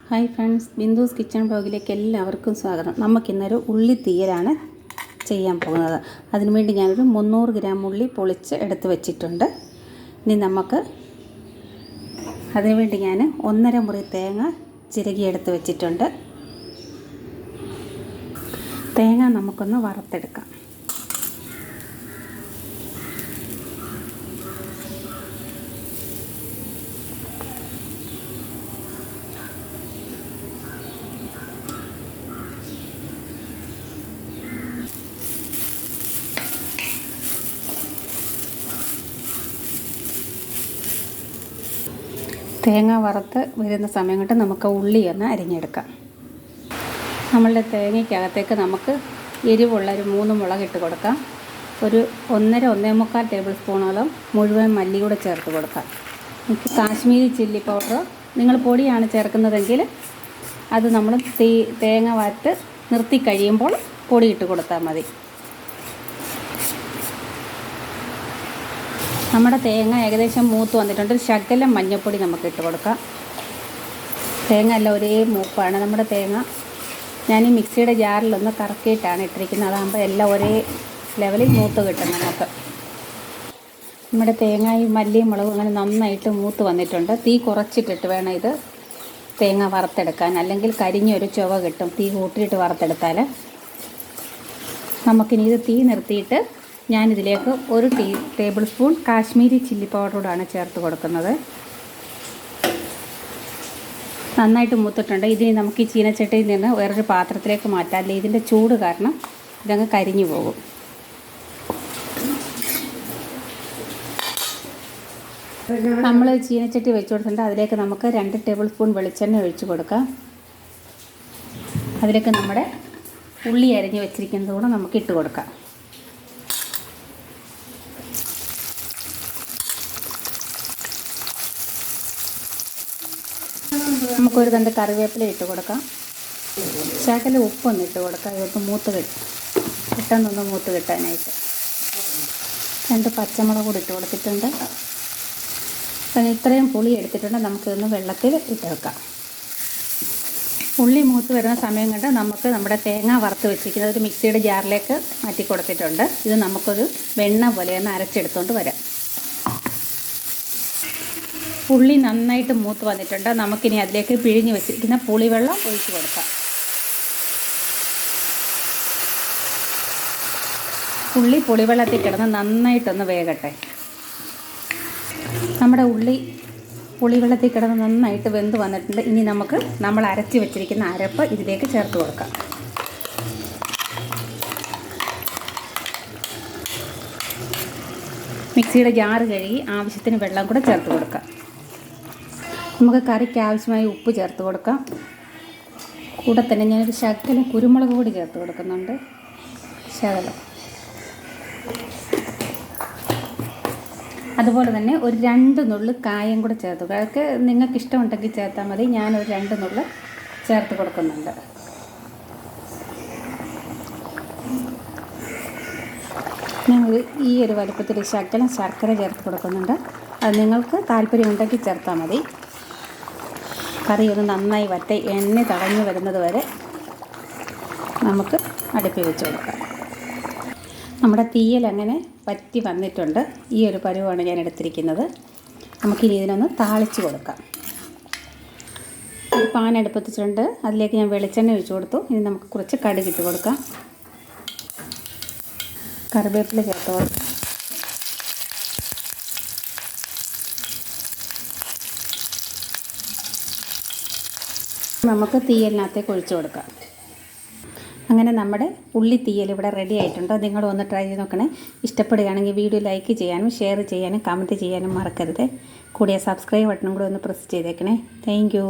Hi friends, ബിന്ദുസ് kitchen ബ്ലോഗിലേക്ക് എല്ലാവർക്കും സ്വാഗതം. നമുക്കിന്നൊരു ഉള്ളി തീയലാണ് ചെയ്യാൻ പോകുന്നത്. അതിനുവേണ്ടി ഞാനൊരു 300 ഗ്രാം ഉള്ളി പൊളിച്ച് എടുത്ത് വെച്ചിട്ടുണ്ട്. ഇനി നമുക്ക് അതിനുവേണ്ടി ഞാൻ 1.5 മുറി തേങ്ങ ചിരകി എടുത്ത് വെച്ചിട്ടുണ്ട്. തേങ്ങ നമുക്കൊന്ന് വറുത്തെടുക്കാം. തേങ്ങ വറുത്ത് വരുന്ന സമയം കൊണ്ട് നമുക്ക് ഉള്ളി ഒന്ന് അരിഞ്ഞെടുക്കാം. നമ്മളുടെ തേങ്ങയ്ക്കകത്തേക്ക് നമുക്ക് എരിവുള്ള ഒരു 3 മുളക് ഇട്ട് കൊടുക്കാം. ഒരു 1.5 ടേബിൾ സ്പൂണോളം മുഴുവൻ മല്ലി കൂടെ ചേർത്ത് കൊടുക്കാം. എനിക്ക് കാശ്മീരി ചില്ലി പൗഡർ നിങ്ങൾ പൊടിയാണ് ചേർക്കുന്നതെങ്കിൽ അത് നമ്മൾ തേങ്ങ വറുത്ത് നിർത്തി കഴിയുമ്പോൾ പൊടി ഇട്ട് കൊടുത്താൽ മതി. നമ്മുടെ തേങ്ങ ഏകദേശം മൂത്ത് വന്നിട്ടുണ്ട്. ഒരു ശകലം മഞ്ഞൾപ്പൊടി നമുക്ക് ഇട്ട് കൊടുക്കാം. തേങ്ങ എല്ലാം ഒരേ മൂപ്പാണ്. നമ്മുടെ തേങ്ങ ഞാൻ ഈ മിക്സിയുടെ ജാറിലൊന്ന് കറക്കിയിട്ടാണ് ഇട്ടിരിക്കുന്നത്. അതാകുമ്പോൾ എല്ലാം ഒരേ ലെവലിൽ മൂത്ത് കിട്ടും നമുക്ക്. നമ്മുടെ തേങ്ങയും മല്ലിയും മുളകും അങ്ങനെ നന്നായിട്ട് മൂത്ത് വന്നിട്ടുണ്ട്. തീ കുറച്ചിട്ടിട്ട് വേണം ഇത് തേങ്ങ വറുത്തെടുക്കാൻ, അല്ലെങ്കിൽ കരിഞ്ഞൊരു ചുവ കിട്ടും തീ കൂട്ടിയിട്ട് വറുത്തെടുത്താൽ. നമുക്കിനി ഇത് തീ നിർത്തിയിട്ട് ഞാനിതിലേക്ക് 1 ടേബിൾ സ്പൂൺ കാശ്മീരി ചില്ലി പൗഡറാണ് ചേർത്ത് കൊടുക്കുന്നത്. നന്നായിട്ട് മൂത്തിട്ടുണ്ട്. ഇതിന് നമുക്ക് ഈ ചീനച്ചട്ടിയിൽ നിന്ന് വേറൊരു പാത്രത്തിലേക്ക് മാറ്റാം, അല്ലെങ്കിൽ ഇതിൻ്റെ ചൂട് കാരണം ഇതങ്ങ് കരിഞ്ഞു പോകും. നമ്മൾ ചീനച്ചട്ടി വെച്ച് കൊടുത്തിട്ടുണ്ട്. അതിലേക്ക് നമുക്ക് 2 ടേബിൾ സ്പൂൺ വെളിച്ചെണ്ണ ഒഴിച്ച് കൊടുക്കാം. അതിലേക്ക് നമ്മുടെ ഉള്ളി അരിഞ്ഞ് വെച്ചിരിക്കുന്നത് കൂടെ നമുക്ക് ഇട്ട് കൊടുക്കാം. നമുക്കൊരു 2 കറിവേപ്പില ഇട്ട് കൊടുക്കാം. ശകലം ഉപ്പൊന്ന് ഇട്ട് കൊടുക്കാം. ഇതൊന്ന് പെട്ടെന്നൊന്ന് മൂത്ത് കിട്ടാനായിട്ട്. 2 പച്ചമുളക് കൂടി ഇട്ട് കൊടുത്തിട്ടുണ്ട്. പിന്നെ ഇത്രയും പുളി എടുത്തിട്ടുണ്ട്. നമുക്കിതൊന്ന് വെള്ളത്തിൽ ഇട്ട് വെക്കാം. ഉള്ളി മൂത്ത് വരുന്ന സമയം കണ്ട് നമുക്ക് നമ്മുടെ തേങ്ങ വറുത്ത് വെച്ചിരിക്കുന്നത് ഒരു മിക്സിയുടെ ജാറിലേക്ക് മാറ്റി കൊടുത്തിട്ടുണ്ട്. ഇത് നമുക്കൊരു വെണ്ണ പോലെ ഒന്ന് അരച്ചെടുത്തുകൊണ്ട് വരാം. ഉള്ളി നന്നായിട്ട് മൂത്ത് വന്നിട്ടുണ്ട്. നമുക്കിനി അതിലേക്ക് പിഴിഞ്ഞ് വെച്ചിരിക്കുന്ന പുളിവെള്ളം ഒഴിച്ച് കൊടുക്കാം. ഉള്ളി പുളിവെള്ളത്തിൽ കിടന്ന് നന്നായിട്ടൊന്ന് വേകട്ടെ. നമ്മുടെ ഉള്ളി പുളിവെള്ളത്തിൽ കിടന്ന് നന്നായിട്ട് വെന്ത് വന്നിട്ടുണ്ട്. ഇനി നമുക്ക് നമ്മൾ അരച്ച് വെച്ചിരിക്കുന്ന അരപ്പ് ഇതിലേക്ക് ചേർത്ത് കൊടുക്കാം. മിക്സിയുടെ ജാറ് കഴുകി ആവശ്യത്തിന് വെള്ളം കൂടെ ചേർത്ത് കൊടുക്കാം. നമുക്ക് കറിക്ക് ആവശ്യമായ ഉപ്പ് ചേർത്ത് കൊടുക്കാം. കൂടെ തന്നെ ഞാനൊരു ശകലം കുരുമുളക് പൊടി ചേർത്ത് കൊടുക്കുന്നുണ്ട്. ശകലം. അതുപോലെ തന്നെ ഒരു 2 നുള്ള് കായം കൂടെ ചേർത്ത് കൊടുക്കുക. അതൊക്കെ നിങ്ങൾക്ക് ഇഷ്ടമുണ്ടെങ്കിൽ ചേർത്താൽ മതി. ഞാനൊരു 2 നുള്ള് ചേർത്ത് കൊടുക്കുന്നുണ്ട്. ഞാൻ ഈ ഒരു വലുപ്പത്തിൽ ശകലം ശർക്കര ചേർത്ത് കൊടുക്കുന്നുണ്ട്. അത് നിങ്ങൾക്ക് താല്പര്യമുണ്ടെങ്കിൽ ചേർത്താൽ മതി. കറി ഒന്ന് നന്നായി വറ്റി എണ്ണ തടഞ്ഞു വരുന്നത് വരെ നമുക്ക് അടുപ്പിൽ വെച്ച് കൊടുക്കാം. നമ്മുടെ തീയൽ അങ്ങനെ വറ്റി വന്നിട്ടുണ്ട്. ഈ ഒരു പരുവാണ് ഞാൻ എടുത്തിരിക്കുന്നത്. നമുക്കിനി ഇതിനൊന്ന് താളിച്ച് കൊടുക്കാം. ഒരു പാൻ അടുപ്പത്തിട്ടുണ്ട്. അതിലേക്ക് ഞാൻ വെളിച്ചെണ്ണ ഒഴിച്ച് കൊടുത്തു. ഇനി നമുക്ക് കുറച്ച് കടുകിട്ട് കൊടുക്കാം. കറിവേപ്പില ചേർത്ത് കൊടുക്കാം. നമുക്ക് തീയലിനകത്തേക്ക് ഒഴിച്ചു കൊടുക്കാം. അങ്ങനെ നമ്മുടെ ഉള്ളി തീയൽ ഇവിടെ റെഡി ആയിട്ടുണ്ട്. നിങ്ങളൊന്ന് ട്രൈ ചെയ്ത് നോക്കണേ. ഇഷ്ടപ്പെടുകയാണെങ്കിൽ വീഡിയോ ലൈക്ക് ചെയ്യാനും ഷെയർ ചെയ്യാനും കമൻറ്റ് ചെയ്യാനും മറക്കരുത്. കൂടിയ സബ്സ്ക്രൈബ് ബട്ടണും കൂടെ ഒന്ന് പ്രസ് ചെയ്തേക്കണേ. Thank you.